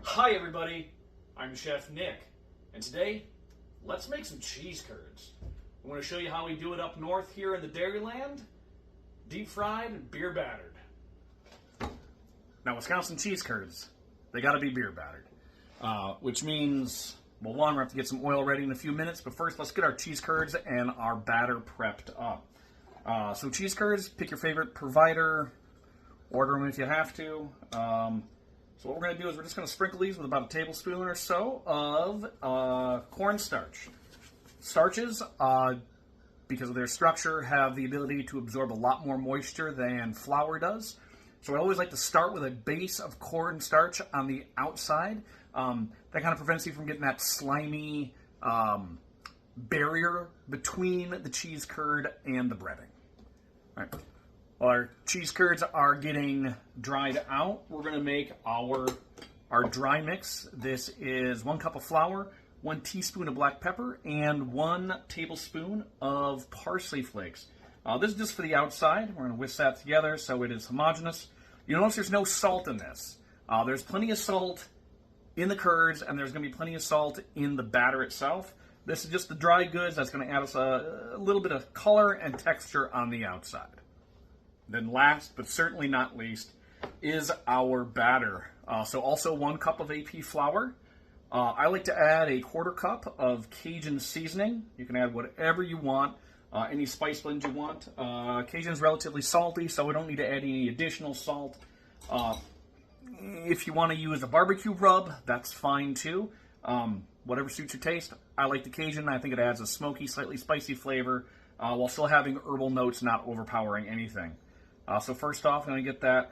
Hi everybody, I'm Chef Nick, and today, let's make some cheese curds. I want to show you how we do it up north here in the Dairyland, deep fried and beer battered. Now Wisconsin cheese curds, they gotta be beer battered. Which means, well, one, we're gonna have to get some oil ready in a few minutes, but first let's get our cheese curds and our batter prepped up. So cheese curds, pick your favorite provider, order them if you have to. So what we're going to do is we're just going to sprinkle these with about a tablespoon or so of cornstarch. Starches, because of their structure, have the ability to absorb a lot more moisture than flour does. So I always like to start with a base of cornstarch on the outside. That kind of prevents you from getting that slimy barrier between the cheese curd and the breading. All right. While our cheese curds are getting dried out, we're going to make our dry mix. This is 1 cup of flour, 1 teaspoon of black pepper, and 1 tablespoon of parsley flakes. This is just for the outside. We're going to whisk that together so it is homogeneous. You'll notice there's no salt in this. There's plenty of salt in the curds, and there's going to be plenty of salt in the batter itself. This is just the dry goods that's going to add us a little bit of color and texture on the outside. Then last, but certainly not least, is our batter. So also 1 cup of AP flour. I like to add a 1/4 cup of Cajun seasoning. You can add whatever you want, any spice blend you want. Cajun is relatively salty, so we don't need to add any additional salt. If you want to use a barbecue rub, that's fine too. Whatever suits your taste. I like the Cajun. I think it adds a smoky, slightly spicy flavor while still having herbal notes, not overpowering anything. So first off, I'm going to get that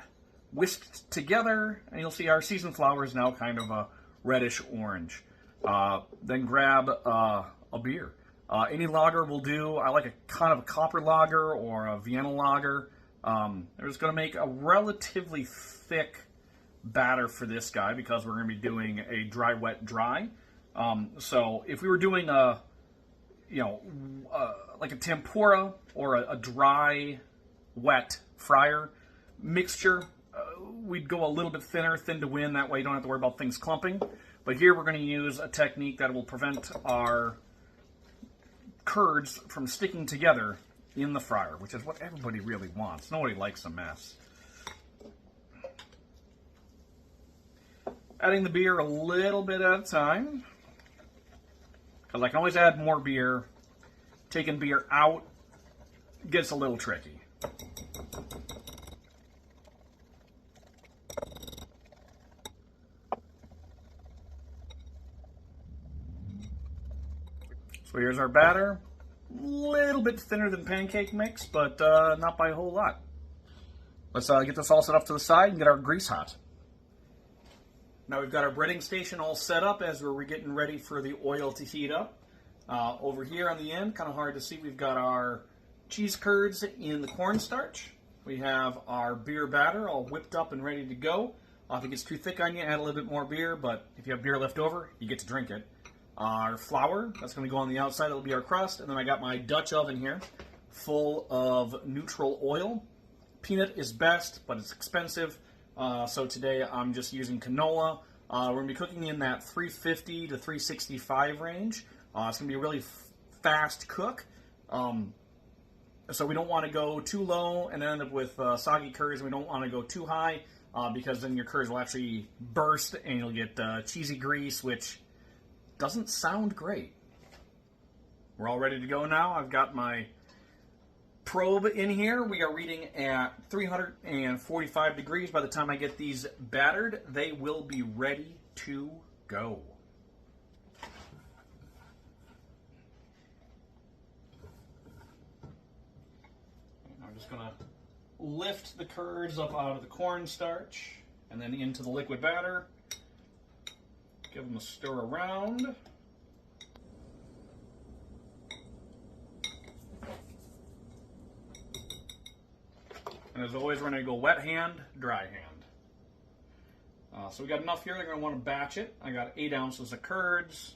whisked together, and you'll see our seasoned flour is now kind of a reddish orange. Then grab a beer. Any lager will do. I like a kind of a copper lager or a Vienna lager. We're just going to make a relatively thick batter for this guy because we're going to be doing a dry, wet, dry. So if we were doing like a tempura or a dry, wet fryer mixture, we'd go a little bit thinner, thin to win. That way you don't have to worry about things clumping. But here we're going to use a technique that will prevent our curds from sticking together in the fryer, which is what everybody really wants. Nobody likes a mess. Adding the beer a little bit at a time, because I can always add more beer. Taking beer out gets a little tricky. So here's our batter. A little bit thinner than pancake mix, but not by a whole lot. Let's get this all set up to the side and get our grease hot. Now we've got our breading station all set up as we're getting ready for the oil to heat up. Over here on the end, kind of hard to see, we've got our cheese curds in the cornstarch. We have our beer batter all whipped up and ready to go. If it gets too thick on you, add a little bit more beer, but if you have beer left over, you get to drink it. Our flour, that's going to go on the outside, it'll be our crust. And then I got my Dutch oven here, full of neutral oil. Peanut is best, but it's expensive. So today I'm just using canola. We're going to be cooking in that 350 to 365 range. It's going to be a really fast cook. So we don't want to go too low and end up with soggy curds. We don't want to go too high because then your curds will actually burst and you'll get cheesy grease, which doesn't sound great. We're all ready to go now. I've got my probe in here. We are reading at 345 degrees. By the time I get these battered, they will be ready to go. I'm just going to lift the curds up out of the cornstarch and then into the liquid batter. Give them a stir around. And as always, we're going to go wet hand, dry hand. So we got enough here. They're going to want to batch it. I got 8 ounces of curds.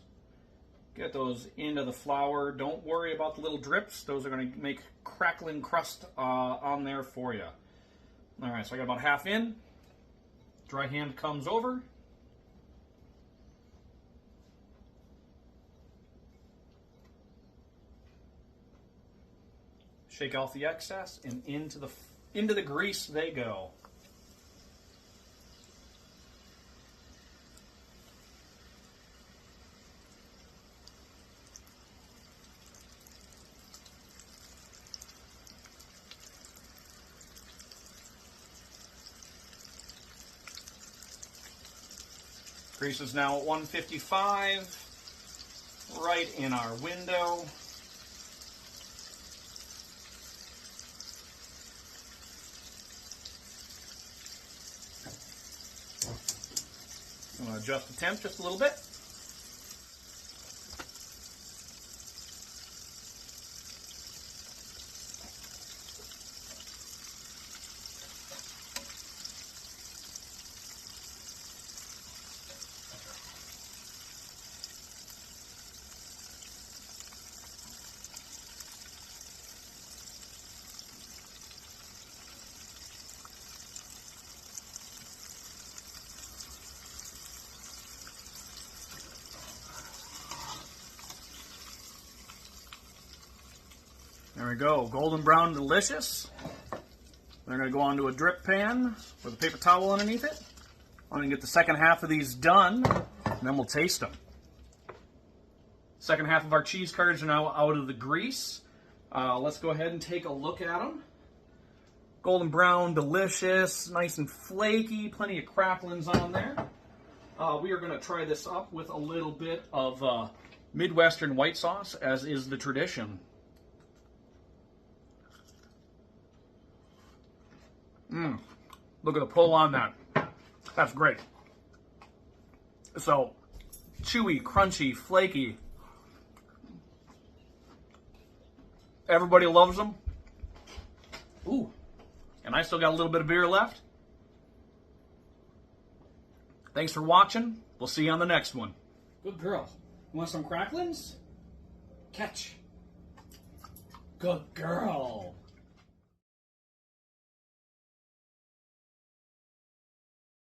Get those into the flour. Don't worry about the little drips. Those are going to make crackling crust on there for you. All right, so I got about half in. Dry hand comes over. Shake off the excess, and into the grease they go. Grease is now at 155, right in our window. I'm going to adjust the temp just a little bit. There we go, golden brown delicious. They're going to go onto a drip pan with a paper towel underneath it. I'm going to get the second half of these done, and then we'll taste them. Second half of our cheese curds are now out of the grease. Let's go ahead and take a look at them. Golden brown, delicious, nice and flaky, plenty of cracklings on there. We are going to try this up with a little bit of Midwestern white sauce, as is the tradition. Look at the pull on that. That's great. So, chewy, crunchy, flaky. Everybody loves them. Ooh, and I still got a little bit of beer left. Thanks for watching. We'll see you on the next one. Good girl. You want some cracklings? Catch. Good girl.